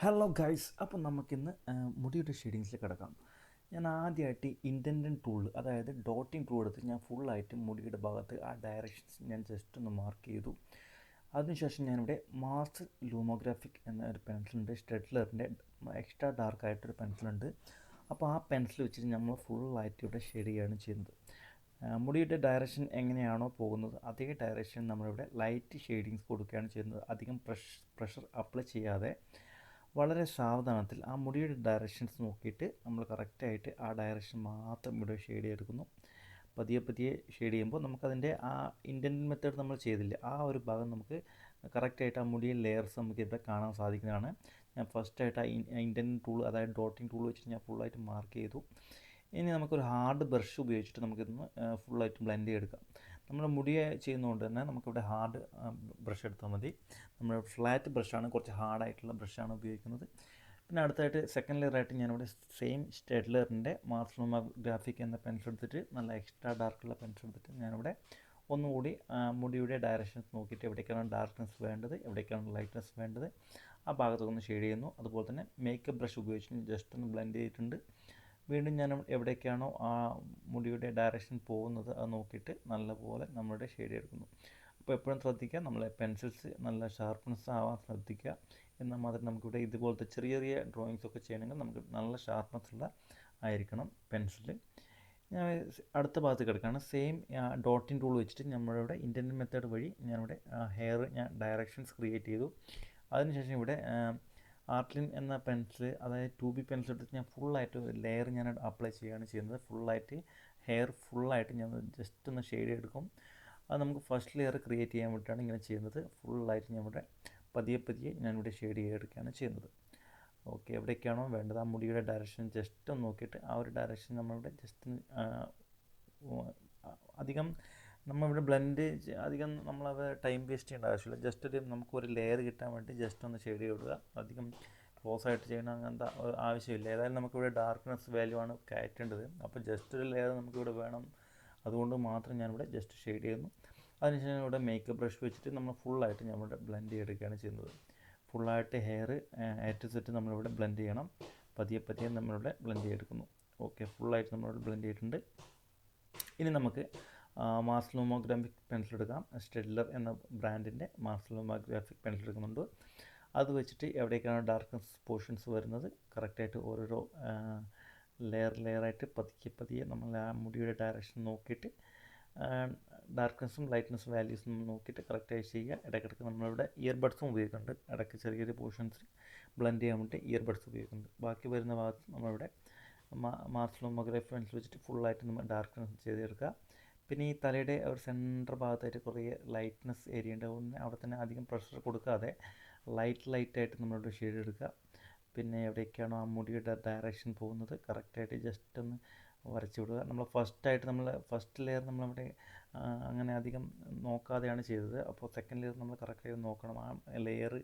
Hello guys, അപ്പോൾ നമുക്കിന്ന് മുടിയുടെ ഷെയ്ഡിങ്സിൽ കിടക്കാം. ഞാൻ ആദ്യമായിട്ട് ഇൻറ്റൻറ്റൻ ടൂൾ, അതായത് ഡോട്ടിങ് ടൂൾ എടുത്ത് ഞാൻ ഫുള്ളായിട്ട് മുടിയുടെ ഭാഗത്ത് ആ ഡയറക്ഷൻസ് ഞാൻ ജസ്റ്റ് ഒന്ന് മാർക്ക് ചെയ്തു. അതിനുശേഷം ഞാനിവിടെ മാർസ് ലൂമോഗ്രാഫിക് എന്ന ഒരു പെൻസിലുണ്ട്, സ്റ്റെഡ്ലറിൻ്റെ എക്സ്ട്രാ ഡാർക്കായിട്ടൊരു പെൻസിലുണ്ട്. അപ്പോൾ ആ പെൻസിൽ വെച്ചിട്ട് നമ്മൾ ഫുള്ളായിട്ട് ഇവിടെ ഷെയ്ഡ് ചെയ്യുകയാണ് ചെയ്യുന്നത്. മുടിയുടെ ഡയറക്ഷൻ എങ്ങനെയാണോ പോകുന്നത് അതേ ഡയറക്ഷൻ നമ്മളിവിടെ ലൈറ്റ് ഷെയ്ഡിങ്സ് കൊടുക്കുകയാണ് ചെയ്യുന്നത്. അധികം പ്രഷർ അപ്ലൈ ചെയ്യാതെ വളരെ സാവധാനത്തിൽ ആ മുടിയുടെ ഡയറക്ഷൻസ് നോക്കിയിട്ട് നമ്മൾ കറക്റ്റായിട്ട് ആ ഡയറക്ഷൻ മാത്രം ഇവിടെ ഷെയ്ഡ് ചെയ്തെടുക്കുന്നു. പതിയെ പതിയെ ഷെയ്ഡ് ചെയ്യുമ്പോൾ നമുക്കതിൻ്റെ ആ ഇൻറ്റൻറ്റ് മെത്തേഡ് നമ്മൾ ചെയ്തില്ല, ആ ഒരു ഭാഗം നമുക്ക് കറക്റ്റായിട്ട് ആ മുടിയുടെ ലെയർസ് നമുക്ക് ഇവിടെ കാണാൻ സാധിക്കുന്നതാണ്. ഞാൻ ഫസ്റ്റായിട്ട് ആ ഇൻറ്റൻറ്റ് ടൂൾ, അതായത് ഡോട്ടിങ് ടൂൾ വെച്ചിട്ട് ഞാൻ ഫുള്ളായിട്ട് മാർക്ക് ചെയ്തു. ഇനി നമുക്കൊരു ഹാർഡ് ബ്രഷ് ഉപയോഗിച്ചിട്ട് നമുക്കിതൊന്ന് ഫുള്ളായിട്ട് ബ്ലെൻഡ് ചെയ്തെടുക്കാം. നമ്മുടെ മുടിയെ ചെയ്യുന്നതുകൊണ്ട് തന്നെ നമുക്കിവിടെ ഹാർഡ് ബ്രഷ് എടുത്താൽ മതി. നമ്മൾ ഫ്ലാറ്റ് ബ്രഷാണ്, കുറച്ച് ഹാർഡായിട്ടുള്ള ബ്രഷാണ് ഉപയോഗിക്കുന്നത്. പിന്നെ അടുത്തായിട്ട് സെക്കൻഡ് ലെയറായിട്ട് ഞാനിവിടെ സെയിം സ്റ്റെഡ്ലറിൻ്റെ മാർസ് ലൂമോഗ്രാഫിക് എന്ന പെൻസിൽ എടുത്തിട്ട് നല്ല എക്സ്ട്രാ ഡാർക്കുള്ള പെൻസിൽ എടുത്തിട്ട് ഞാനിവിടെ ഒന്നുകൂടി മുടിയുടെ ഡയറക്ഷൻസ് നോക്കിയിട്ട് എവിടേക്കാണ് ഡാർക്ക്നെസ് വേണ്ടത്, എവിടേക്കാണ് ലൈറ്റ്നെസ് വേണ്ടത്, ആ ഭാഗത്തൊന്ന് ഷെയ്ഡ് ചെയ്യുന്നു. അതുപോലെ തന്നെ മേക്കപ്പ് ബ്രഷ് ഉപയോഗിച്ച് ജസ്റ്റ് ഒന്ന് ബ്ലെൻഡ് ചെയ്തിട്ടുണ്ട്. വീണ്ടും ഞാൻ എവിടേക്കാണോ ആ മുടിയുടെ ഡയറക്ഷൻ പോകുന്നത് അത് നോക്കിയിട്ട് നല്ലപോലെ നമ്മുടെ ഷെയ്ഡ് എടുക്കുന്നു. അപ്പോൾ എപ്പോഴും ശ്രദ്ധിക്കുക, നമ്മളെ പെൻസിൽസ് നല്ല ഷാർപ്പ്നെസ് ആവാൻ ശ്രദ്ധിക്കുക. എന്നാൽ മാത്രം നമുക്കിവിടെ ഇതുപോലത്തെ ചെറിയ ചെറിയ ഡ്രോയിങ്സ് ഒക്കെ ചെയ്യണമെങ്കിൽ നമുക്ക് നല്ല ഷാർപ്പ്നെസ് ഉള്ള ആയിരിക്കണം പെൻസിൽ. ഞാൻ അടുത്ത ഭാഗത്ത് കിടക്കുകയാണ്. സെയിം ഡോട്ടിങ് ടൂൾ വെച്ചിട്ട് നമ്മളിവിടെ ഇൻറ്റൻറ്റ് മെത്തേഡ് വഴി ഞാനിവിടെ ഹെയർ ഞാൻ ഡയറക്ഷൻസ് ക്രിയേറ്റ് ചെയ്തു. അതിനുശേഷം ഇവിടെ ആർട്ട്ലിൻ എന്ന പെൻസിൽ, അതായത് 2B പെൻസിൽ എടുത്ത് ഞാൻ ഫുള്ളായിട്ട് ഒരു ലെയർ ഞാൻ അപ്ലൈ ചെയ്യുകയാണ് ചെയ്യുന്നത്. ഫുള്ളായിട്ട് ഹെയർ ഫുള്ളായിട്ട് ഞാൻ ജസ്റ്റ് ഒന്ന് ഷെയ്ഡ് എടുക്കും. അത് നമുക്ക് ഫസ്റ്റ് ലെയർ ക്രിയേറ്റ് ചെയ്യാൻ വേണ്ടിയിട്ടാണ് ഇങ്ങനെ ചെയ്യുന്നത്. ഫുള്ളായിട്ട് ഞാൻ ഇവിടെ പതിയെ പതിയെ ഞാനിവിടെ ഷെയ്ഡ് ചെയ്തെടുക്കുകയാണ് ചെയ്യുന്നത്. ഓക്കെ, എവിടേക്കാണോ വേണ്ടത് ആ മുടിയുടെ ഡയറക്ഷൻ ജസ്റ്റ് ഒന്ന് നോക്കിയിട്ട് ആ ഒരു ഡയറക്ഷൻ നമ്മളിവിടെ ജസ്റ്റ് അധികം നമ്മളിവിടെ ബ്ലെൻഡ് അധികം നമ്മളത് ടൈം വേസ്റ്റ് ചെയ്യേണ്ട ആവശ്യമില്ല. ജസ്റ്റ് ഒരു നമുക്കൊരു ലെയർ കിട്ടാൻ വേണ്ടി ജസ്റ്റ് ഒന്ന് ഷെയ്ഡ് ചെയ്ത് കൊടുക്കുക. അധികം ക്ലോസ് ആയിട്ട് ചെയ്യണം അങ്ങനത്തെ ആവശ്യമില്ല. ഏതായാലും നമുക്കിവിടെ ഡാർക്ക്നെസ് വാല്യൂ ആണ് കയറ്റേണ്ടത്. അപ്പോൾ ജസ്റ്റ് ഒരു ലെയർ നമുക്കിവിടെ വേണം, അതുകൊണ്ട് മാത്രം ഞാനിവിടെ ജസ്റ്റ് ഷെയ്ഡ് ചെയ്യുന്നു. അതിനുശേഷം ഇവിടെ മേക്കപ്പ് ബ്രഷ് വെച്ചിട്ട് നമ്മൾ ഫുള്ളായിട്ട് നമ്മളിവിടെ ബ്ലെൻഡ് ചെയ്തെടുക്കുകയാണ് ചെയ്യുന്നത്. ഫുള്ളായിട്ട് ഹെയർ ഏറ്റവും സെറ്റ് നമ്മളിവിടെ ബ്ലെൻഡ് ചെയ്യണം. പതിയെ പതിയെ നമ്മളിവിടെ ബ്ലെൻഡ് ചെയ്തെടുക്കുന്നു. ഓക്കെ, ഫുള്ളായിട്ട് നമ്മളിവിടെ ബ്ലെൻഡ് ചെയ്തിട്ടുണ്ട്. ഇനി നമുക്ക് മാർസ് ലൂമോഗ്രാഫിക് പെൻസിൽ എടുക്കാം. സ്റ്റെഡ്ലർ എന്ന ബ്രാൻഡിൻ്റെ മാർസ് ലൂമോഗ്രാഫിക് പെൻസിൽ എടുക്കുന്നുണ്ട്. അത് വെച്ചിട്ട് എവിടേക്കാണ് ഡാർക്ക്നെസ് പോർഷൻസ് വരുന്നത് കറക്റ്റായിട്ട് ഓരോരോ ലെയറായിട്ട് പതിയെ പതിയെ നമ്മൾ ആ മുടിയുടെ ഡയറക്ഷൻ നോക്കിയിട്ട് ഡാർക്ക്നെസ്സും ലൈറ്റ്നെസ്സും വാല്യൂസും നോക്കിയിട്ട് കറക്റ്റായി ചെയ്യുക. ഇടയ്ക്കിടയ്ക്ക് നമ്മളിവിടെ ഇയർബഡ്സും ഉപയോഗിക്കുന്നുണ്ട്. ഇടയ്ക്ക് ചെറിയ ചെറിയ പോർഷൻസ് ബ്ലെൻഡ് ചെയ്യാൻ വേണ്ടി ഇയർബഡ്സ് ഉപയോഗിക്കുന്നുണ്ട്. ബാക്കി വരുന്ന ഭാഗത്ത് നമ്മളിവിടെ മാർസ് ലൂമോഗ്രാഫി പെൻസിൽ വെച്ചിട്ട് ഫുള്ളായിട്ട് നമ്മൾ ഡാർക്ക്നെസ് ചെയ്തെടുക്കുക. പിന്നെ ഈ തലയുടെ ഒരു സെൻറ്റർ ഭാഗത്തായിട്ട് കുറേ ലൈറ്റ്നെസ് ഏരിയ ഉണ്ട്. അവിടെ തന്നെ അധികം പ്രഷർ കൊടുക്കാതെ ലൈറ്റായിട്ട് നമ്മളിവിടെ ഷെയ്ഡ് എടുക്കുക. പിന്നെ എവിടേക്കാണോ ആ മുടിയുടെ ഡയറക്ഷൻ പോകുന്നത് കറക്റ്റായിട്ട് ജസ്റ്റ് ഒന്ന് വരച്ചു വിടുക. നമ്മൾ ഫസ്റ്റ് ലെയർ നമ്മളവിടെ അങ്ങനെ അധികം നോക്കാതെയാണ് ചെയ്തത്. അപ്പോൾ സെക്കൻഡ് ലെയർ നമ്മൾ കറക്റ്റായിട്ട് നോക്കണം. ആ ലെയർ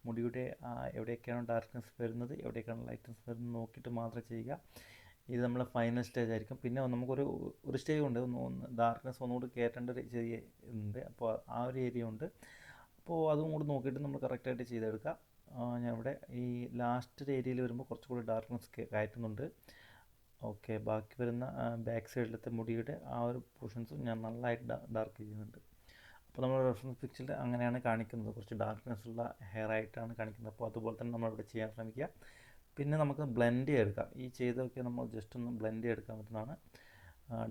മുടിയുടെ എവിടേക്കാണോ ഡാർക്ക്നെസ് വരുന്നത്, എവിടേക്കാണോ ലൈറ്റ്നെസ് വരുന്നത് നോക്കിയിട്ട് മാത്രം ചെയ്യുക. ഇത് നമ്മളെ ഫൈനൽ സ്റ്റേജ് ആയിരിക്കും. പിന്നെ നമുക്കൊരു സ്റ്റേജ് ഉണ്ട്, ഒന്ന് ഡാർക്ക്നെസ് ഒന്നുകൂടി കയറ്റേണ്ട ഒരു ചെറിയ ഉണ്ട്. അപ്പോൾ ആ ഒരു ഏരിയ ഉണ്ട്. അപ്പോൾ അതും കൂടി നോക്കിയിട്ട് നമ്മൾ കറക്റ്റായിട്ട് ചെയ്തെടുക്കുക. ഞാൻ ഇവിടെ ഈ ലാസ്റ്റ് ഏരിയയിൽ വരുമ്പോൾ കുറച്ചുകൂടി ഡാർക്ക്നെസ് കയറ്റുന്നുണ്ട്. ഓക്കെ, ബാക്കി വരുന്ന ബാക്ക് സൈഡിലത്തെ മുടിയുടെ ആ ഒരു പോർഷൻസും ഞാൻ നല്ലതായിട്ട് ഡാർക്ക് ചെയ്യുന്നുണ്ട്. അപ്പോൾ നമ്മൾ റെഫറൻസ് പിക്ചറിൽ അങ്ങനെയാണ് കാണിക്കുന്നത്, കുറച്ച് ഡാർക്ക്നെസ് ഉള്ള ഹെയർ ആയിട്ടാണ് കാണിക്കുന്നത്. അപ്പോൾ അതുപോലെ തന്നെ നമ്മളിവിടെ ചെയ്യാൻ ശ്രമിക്കുക. പിന്നെ നമുക്ക് ബ്ലെൻഡ് ചെയ്തെടുക്കാം. ഈ ചെയ്തൊക്കെ നമ്മൾ ജസ്റ്റ് ഒന്ന് ബ്ലെൻഡ് ചെയ്തെടുക്കാൻ പറ്റുന്നതാണ്.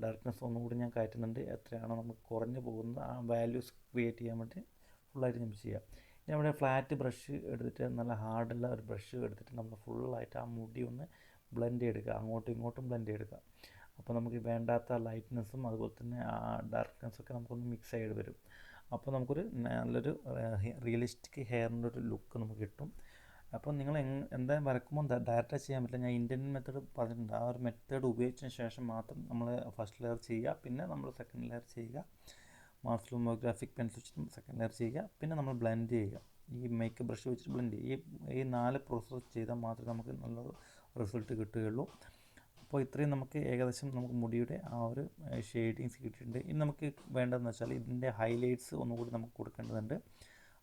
ഡാർക്ക്നെസ് ഒന്നുകൂടി ഞാൻ കയറ്റുന്നുണ്ട്. എത്രയാണോ നമുക്ക് കുറഞ്ഞു പോകുന്നത് ആ വാല്യൂസ് ക്രിയേറ്റ് ചെയ്യാൻ വേണ്ടി ഫുള്ളായിട്ട് നമുക്ക് ചെയ്യാം. ഇനി നമ്മുടെ ഫ്ലാറ്റ് ബ്രഷ് എടുത്തിട്ട് നല്ല ഹാർഡുള്ള ഒരു ബ്രഷ് എടുത്തിട്ട് നമ്മൾ ഫുള്ളായിട്ട് ആ മുടി ഒന്ന് ബ്ലെൻഡ് ചെയ്തെടുക്കുക, അങ്ങോട്ടും ഇങ്ങോട്ടും ബ്ലെൻഡ് ചെയ്തെടുക്കുക. അപ്പോൾ നമുക്ക് വേണ്ടാത്ത ലൈറ്റ്നെസ്സും അതുപോലെ തന്നെ ആ ഡാർക്ക്നെസ്സൊക്കെ നമുക്കൊന്ന് മിക്സ് ആയിട്ട് വരും. അപ്പോൾ നമുക്കൊരു നല്ലൊരു റിയലിസ്റ്റിക് ഹെയറിൻ്റെ ഒരു ലുക്ക് നമുക്ക് കിട്ടും. അപ്പോൾ നിങ്ങൾ എന്തായാലും വരക്കുമ്പോൾ ഡയറക്റ്റായി ചെയ്യാൻ പറ്റില്ല. ഞാൻ ഇന്ത്യൻ മെത്തേഡ് പറഞ്ഞിട്ടുണ്ട്. ആ ഒരു മെത്തേഡ് ഉപയോഗിച്ചതിന് ശേഷം മാത്രം നമ്മൾ ഫസ്റ്റ് ലെയർ ചെയ്യുക, പിന്നെ നമ്മൾ സെക്കൻഡ് ലെയർ ചെയ്യുക. മാർസ് ലൂമോഗ്രാഫിക് പെൻസിൽ വെച്ചിട്ട് സെക്കൻഡ് ലെയർ ചെയ്യുക, പിന്നെ നമ്മൾ ബ്ലെൻഡ് ചെയ്യുക. ഈ മേക്കപ്പ് ബ്രഷ് വെച്ചിട്ട് ബ്ലെൻഡ് ചെയ്യുക. ഈ 4 പ്രോസസ്സ് ചെയ്താൽ മാത്രമേ നമുക്ക് നല്ലൊരു റിസൾട്ട് കിട്ടുകയുള്ളൂ. അപ്പോൾ ഇത്രയും നമുക്ക് ഏകദേശം നമുക്ക് മുടിയുടെ ആ ഒരു ഷെയ്ഡിങ്സ് കിട്ടിയിട്ടുണ്ട്. ഇനി നമുക്ക് വേണ്ടതെന്ന് വെച്ചാൽ ഇതിൻ്റെ ഹൈലൈറ്റ്സ് ഒന്നുകൂടി നമുക്ക് കൊടുക്കേണ്ടതുണ്ട്.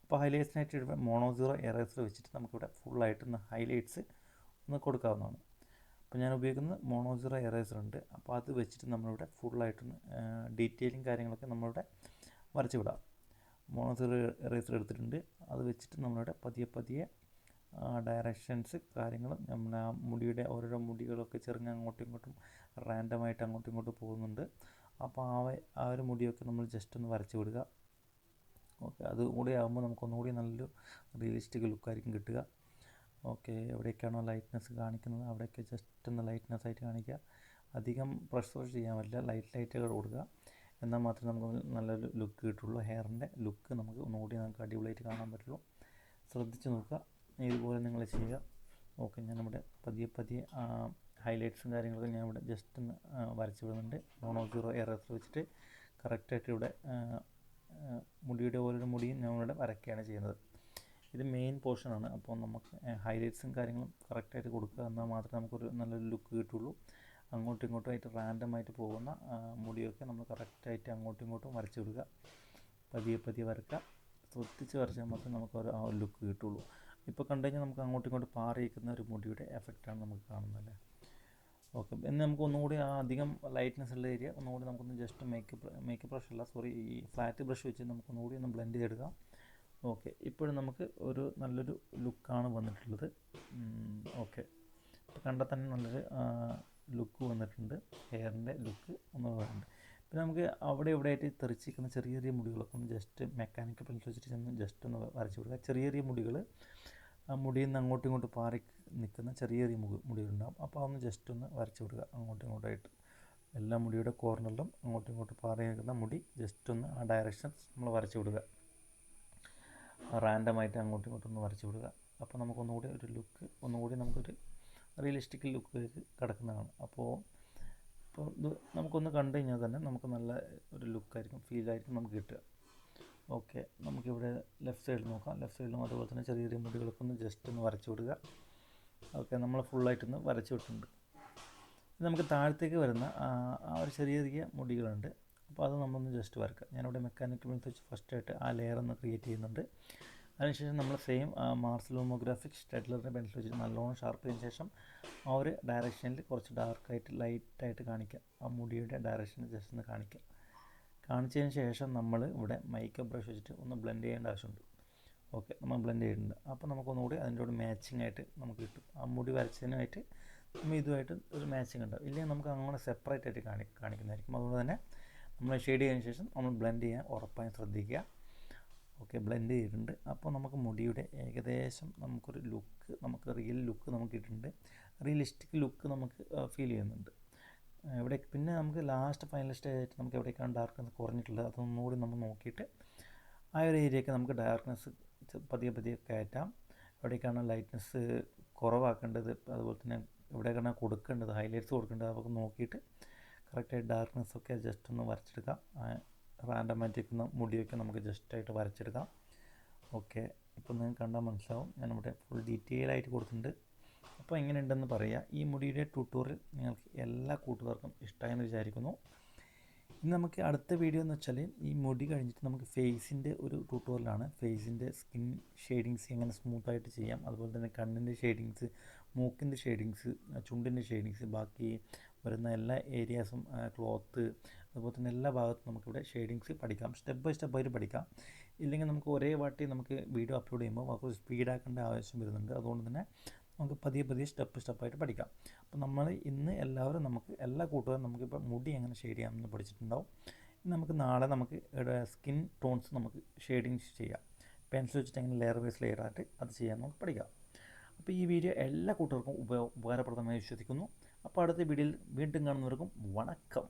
അപ്പോൾ ഹൈലൈറ്റ്സിനായിട്ട് ഇവിടെ മോണോസീറോ എറേസർ വെച്ചിട്ട് നമുക്കിവിടെ ഫുള്ളായിട്ടൊന്ന് ഹൈലൈറ്റ്സ് ഒന്ന് കൊടുക്കാവുന്നതാണ്. അപ്പോൾ ഞാൻ ഉപയോഗിക്കുന്നത് മോണോസീറോ എറേസർ ഉണ്ട്. അപ്പോൾ അത് വെച്ചിട്ട് നമ്മളിവിടെ ഫുള്ളായിട്ടൊന്ന് ഡീറ്റെയിലും കാര്യങ്ങളൊക്കെ നമ്മളിവിടെ വരച്ച് വിടാം. മോണോസീറോ എറേസർ എടുത്തിട്ടുണ്ട്. അത് വെച്ചിട്ട് നമ്മളിവിടെ പതിയെ ഡയറക്ഷൻസ് കാര്യങ്ങൾ നമ്മൾ ആ മുടിയുടെ ഓരോരോ മുടികളൊക്കെ ചെറുങ്ങനെ അങ്ങോട്ടും ഇങ്ങോട്ടും റാൻഡമായിട്ട് അങ്ങോട്ടും ഇങ്ങോട്ടും പോകുന്നുണ്ട്. അപ്പോൾ ആ ഒരു മുടിയൊക്കെ നമ്മൾ ജസ്റ്റ് ഒന്ന് വരച്ച് വിടുക. ഓക്കെ, അതുകൂടി ആകുമ്പോൾ നമുക്കൊന്നുകൂടി നല്ലൊരു റിയലിസ്റ്റിക് ലുക്കായിരിക്കും കിട്ടുക. ഓക്കെ, എവിടെയൊക്കെയാണോ ലൈറ്റ്നെസ് കാണിക്കുന്നത് അവിടെയൊക്കെ ജസ്റ്റ് ഒന്ന് ലൈറ്റ്നെസ് ആയിട്ട് കാണിക്കുക. അധികം പ്രഷർ ചെയ്യാൻ പറ്റില്ല, ലൈറ്റായിട്ട് കൊടുക്കുക. എന്നാൽ മാത്രമേ നമുക്ക് നല്ലൊരു ലുക്ക് കിട്ടുള്ളൂ. ഹെയറിൻ്റെ ലുക്ക് നമുക്ക് ഒന്നുകൂടി നമുക്ക് അടിപൊളിയായിട്ട് കാണാൻ പറ്റുള്ളൂ. ശ്രദ്ധിച്ച് നോക്കുക, ഇതുപോലെ നിങ്ങൾ ചെയ്യുക. ഓക്കെ, ഞാനിവിടെ പതിയെ ഹൈലൈറ്റ്സും കാര്യങ്ങളൊക്കെ ഞാനിവിടെ ജസ്റ്റ് ഒന്ന് വരച്ച് വിടുന്നുണ്ട്. മോണോസീറോ എറേസർ വെച്ചിട്ട് കറക്റ്റായിട്ട് ഇവിടെ മുടിയുടെ ഓരോ മുടിയും നമ്മളിവിടെ വരയ്ക്കുകയാണ് ചെയ്യുന്നത്. ഇത് മെയിൻ പോർഷനാണ്. അപ്പോൾ നമുക്ക് ഹൈലൈറ്റ്സും കാര്യങ്ങളും കറക്റ്റായിട്ട് കൊടുക്കുക, എന്നാൽ മാത്രമേ നമുക്കൊരു നല്ലൊരു ലുക്ക് കിട്ടുള്ളൂ. അങ്ങോട്ടും ഇങ്ങോട്ടുമായിട്ട് റാൻഡമായിട്ട് പോകുന്ന മുടിയൊക്കെ നമ്മൾ കറക്റ്റായിട്ട് അങ്ങോട്ടും ഇങ്ങോട്ടും വരച്ച് വിടുക. പതിയെ വരക്കുക. ശ്രദ്ധിച്ച് വരച്ചാൽ മാത്രമേ നമുക്കൊരു ആ ഒരു ലുക്ക് കിട്ടുള്ളൂ. ഇപ്പോൾ കണ്ടു കഴിഞ്ഞാൽ നമുക്ക് അങ്ങോട്ടും ഇങ്ങോട്ടും പാറിയിരിക്കുന്ന ഒരു മുടിയുടെ എഫക്റ്റാണ് നമുക്ക് കാണുന്നത്. ഓക്കെ, ഇനി നമുക്ക് ഒന്നുകൂടി ആ അധികം ലൈറ്റ്നെസ് ഉള്ള ഏരിയ ഒന്നുകൂടി നമുക്കൊന്ന് ജസ്റ്റ് മേക്കപ്പ് ബ്രഷ് അല്ല, സോറി, ഈ ഫ്ലാറ്റ് ബ്രഷ് വെച്ച് നമുക്കൊന്നുകൂടി ഒന്ന് ബ്ലെൻഡ് ചെയ്തെടുക്കാം. ഓക്കെ, ഇപ്പോഴും നമുക്ക് ഒരു നല്ലൊരു ലുക്കാണ് വന്നിട്ടുള്ളത്. ഓക്കെ, ഇപ്പോൾ കണ്ടാൽ തന്നെ നല്ലൊരു ലുക്ക് വന്നിട്ടുണ്ട്. ഹെയറിൻ്റെ ലുക്ക് ഒന്ന് വരുന്നുണ്ട്. പിന്നെ നമുക്ക് അവിടെ ഇവിടെയായിട്ട് തെറിച്ചിരിക്കുന്ന ചെറിയ മുടികളൊക്കെ ഒന്ന് ജസ്റ്റ് മെക്കാനിക്കൽ പെൻസിൽ വെച്ചിട്ട് ചെന്ന് ജസ്റ്റ് ഒന്ന് വരച്ച് കൊടുക്കുക. ചെറിയ മുടികൾ ആ മുടിയിൽ നിന്ന് അങ്ങോട്ടും ഇങ്ങോട്ടും പാറി നിൽക്കുന്ന ചെറിയ മുടികളുണ്ടാകും. അപ്പോൾ അതൊന്ന് ജസ്റ്റ് ഒന്ന് വരച്ച് വിടുക. അങ്ങോട്ടും ഇങ്ങോട്ടായിട്ട് എല്ലാ മുടിയുടെ കോർണറിലും അങ്ങോട്ടും ഇങ്ങോട്ടും പാറി നിൽക്കുന്ന മുടി ജസ്റ്റ് ഒന്ന് ആ ഡയറക്ഷൻ നമ്മൾ വരച്ച് വിടുക. റാൻഡമായിട്ട് അങ്ങോട്ടും ഇങ്ങോട്ടും ഒന്ന് വരച്ച് വിടുക. അപ്പോൾ നമുക്കൊന്നുകൂടി ഒരു ലുക്ക് ഒന്നുകൂടി നമുക്കൊരു റിയലിസ്റ്റിക് ലുക്കിലേക്ക് കിടക്കുന്നതാണ്. അപ്പോൾ ഇത് നമുക്കൊന്ന് കണ്ടു കഴിഞ്ഞാൽ തന്നെ നമുക്ക് നല്ല ഒരു ലുക്കായിരിക്കും, ഫീലായിരിക്കും നമുക്ക് കിട്ടുക. ഓക്കെ, നമുക്കിവിടെ ലെഫ്റ്റ് സൈഡിൽ നോക്കാം. ലെഫ്റ്റ് സൈഡിലും അതുപോലെ തന്നെ ചെറിയ മുടികളൊക്കെ ഒന്ന് ജസ്റ്റ് ഒന്ന് വരച്ച് വിടുക. ഓക്കെ, നമ്മൾ ഫുള്ളായിട്ടൊന്ന് വരച്ച് വിട്ടിട്ടുണ്ട്. നമുക്ക് താഴത്തേക്ക് വരുന്ന ആ ഒരു ചെറിയ മുടികളുണ്ട്. അപ്പോൾ അത് നമ്മളൊന്ന് ജസ്റ്റ് വരക്കുക. ഞാനിവിടെ മെക്കാനിക്കൽ പെൻസിൽ വെച്ച് ഫസ്റ്റായിട്ട് ആ ലെയർ ഒന്ന് ക്രിയേറ്റ് ചെയ്യുന്നുണ്ട്. അതിനുശേഷം നമ്മൾ സെയിം മാർസ് ലൂമോഗ്രാഫിക് സ്റ്റെഡ്ലറിൻ്റെ പെൻസിൽ വെച്ചിട്ട് നല്ലോണം ഷാർപ്പ് ചെയ്തതിന് ശേഷം ആ ഒരു ഡയറക്ഷനിൽ കുറച്ച് ഡാർക്കായിട്ട് ലൈറ്റായിട്ട് കാണിക്കുക. ആ മുടിയുടെ ഡയറക്ഷൻ ജസ്റ്റ് ഒന്ന് കാണിക്കുക. കാണിച്ചതിന് ശേഷം നമ്മൾ ഇവിടെ മേക്കപ്പ് ബ്രഷ് വെച്ചിട്ട് ഒന്ന് ബ്ലെൻഡ് ചെയ്യേണ്ട ആവശ്യമുണ്ട്. ഓക്കെ, നമ്മൾ ബ്ലെൻഡ് ചെയ്തിട്ടുണ്ട്. അപ്പോൾ നമുക്കൊന്നുകൂടി അതിൻ്റെ കൂടെ മാച്ചിങ് ആയിട്ട് നമുക്ക് കിട്ടും. ആ മുടി വരച്ചതിനായിട്ട് നമ്മൾ ഇതുമായിട്ട് ഒരു മാച്ചിങ് ഉണ്ടാവും. ഇല്ലെങ്കിൽ നമുക്ക് അങ്ങനെ സെപ്പറേറ്റ് ആയിട്ട് കാണിക്കുന്നതായിരിക്കും. അതുകൊണ്ട് തന്നെ നമ്മൾ ഷെയ്ഡ് ചെയ്തതിന് ശേഷം നമ്മൾ ബ്ലെൻഡ് ചെയ്യാൻ ഉറപ്പായും ശ്രദ്ധിക്കുക. ഓക്കെ, ബ്ലെൻഡ് ചെയ്തിട്ടുണ്ട്. അപ്പോൾ നമുക്ക് മുടിയുടെ ഏകദേശം നമുക്കൊരു ലുക്ക്, നമുക്ക് റിയൽ ലുക്ക് നമുക്ക് കിട്ടുന്നുണ്ട്. റിയലിസ്റ്റിക് ലുക്ക് നമുക്ക് ഫീൽ ചെയ്യുന്നുണ്ട്. ഇവിടെ പിന്നെ നമുക്ക് ലാസ്റ്റ് ഫൈനൽ സ്റ്റേജ് ആയിട്ട് നമുക്ക് എവിടേക്കാണ് ഡാർക്ക്നെസ് കുറഞ്ഞിട്ടുള്ളത് അതൊന്നുകൂടി നമ്മൾ നോക്കിയിട്ട് ആ ഒരു ഏരിയയ്ക്ക് നമുക്ക് ഡാർക്ക്നെസ് പതിയെ കയറ്റാം. എവിടേക്കാണ് ലൈറ്റ്നെസ് കുറവാക്കേണ്ടത്, അതുപോലെ തന്നെ എവിടേക്കാണ് കൊടുക്കേണ്ടത്, ഹൈലൈറ്റ്സ് കൊടുക്കേണ്ടത്, അതൊക്കെ നോക്കിയിട്ട് കറക്റ്റായിട്ട് ഡാർക്ക്നെസ്സൊക്കെ ജസ്റ്റ് ഒന്ന് വരച്ചെടുക്കാം. റാൻഡമായിട്ടിരിക്കുന്ന മുടിയൊക്കെ നമുക്ക് ജസ്റ്റായിട്ട് വരച്ചെടുക്കാം. ഓക്കെ, ഇപ്പോൾ നിങ്ങൾക്ക് കണ്ടാൽ മനസ്സിലാവും ഞാനിവിടെ ഫുൾ ഡീറ്റെയിൽ ആയിട്ട് കൊടുത്തിട്ടുണ്ട്. അപ്പോൾ എങ്ങനെയുണ്ടെന്ന് പറയുക. ഈ മുടിയുടെ ട്യൂട്ടോറിയൽ നിങ്ങൾക്ക് എല്ലാ കൂട്ടുകാർക്കും ഇഷ്ടമായെന്ന് വിചാരിക്കുന്നു. ഇനി നമുക്ക് അടുത്ത വീഡിയോ എന്ന് വെച്ചാൽ ഈ മുടി കഴിഞ്ഞിട്ട് നമുക്ക് ഫേസിൻ്റെ ഒരു ട്യൂട്ടോറിയലാണ്. ഫേസിൻ്റെ സ്കിൻ ഷെയ്ഡിങ്സ് എങ്ങനെ സ്മൂത്തായിട്ട് ചെയ്യാം, അതുപോലെ തന്നെ കണ്ണിൻ്റെ ഷെയ്ഡിങ്സ്, മൂക്കിൻ്റെ ഷെയ്ഡിങ്സ്, ചുണ്ടിൻ്റെ ഷെയ്ഡിങ്സ്, ബാക്കി വരുന്ന എല്ലാ ഏരിയാസും, ക്ലോത്ത്, അതുപോലെ തന്നെ എല്ലാ ഭാഗത്തും നമുക്കിവിടെ ഷെയ്ഡിങ്സ് പഠിക്കാം. സ്റ്റെപ്പ് ബൈ സ്റ്റെപ്പായിട്ട് പഠിക്കാം. ഇല്ലെങ്കിൽ നമുക്ക് ഒരേ വാട്ടി നമുക്ക് വീഡിയോ അപ്ലോഡ് ചെയ്യുമ്പോൾ നമുക്ക് സ്പീഡാക്കേണ്ട ആവശ്യം വരുന്നുണ്ട്. അതുകൊണ്ട് തന്നെ നമുക്ക് പതിയെ സ്റ്റെപ്പായിട്ട് പഠിക്കാം. അപ്പോൾ നമ്മൾ ഇന്ന് എല്ലാവരും നമുക്ക് എല്ലാ കൂട്ടുകാരും നമുക്കിപ്പോൾ മുടി എങ്ങനെ ഷെയ്ഡ് ചെയ്യാമെന്ന് പഠിച്ചിട്ടുണ്ടാവും. നമുക്ക് നാളെ നമുക്ക് സ്കിൻ ടോൺസ് നമുക്ക് ഷെയ്ഡിങ്സ് ചെയ്യാം. പെൻസിൽ വെച്ചിട്ട് എങ്ങനെ ലെയർ വൈസ് ലെയറായിട്ട് അത് ചെയ്യാൻ നമുക്ക് പഠിക്കാം. അപ്പോൾ ഈ വീഡിയോ എല്ലാ കൂട്ടുകാർക്കും ഉപകാരപ്രദമായി വിശ്വസിക്കുന്നു. അപ്പോൾ അടുത്ത വീഡിയോയിൽ വീണ്ടും കാണുന്നവർക്കും വണക്കം.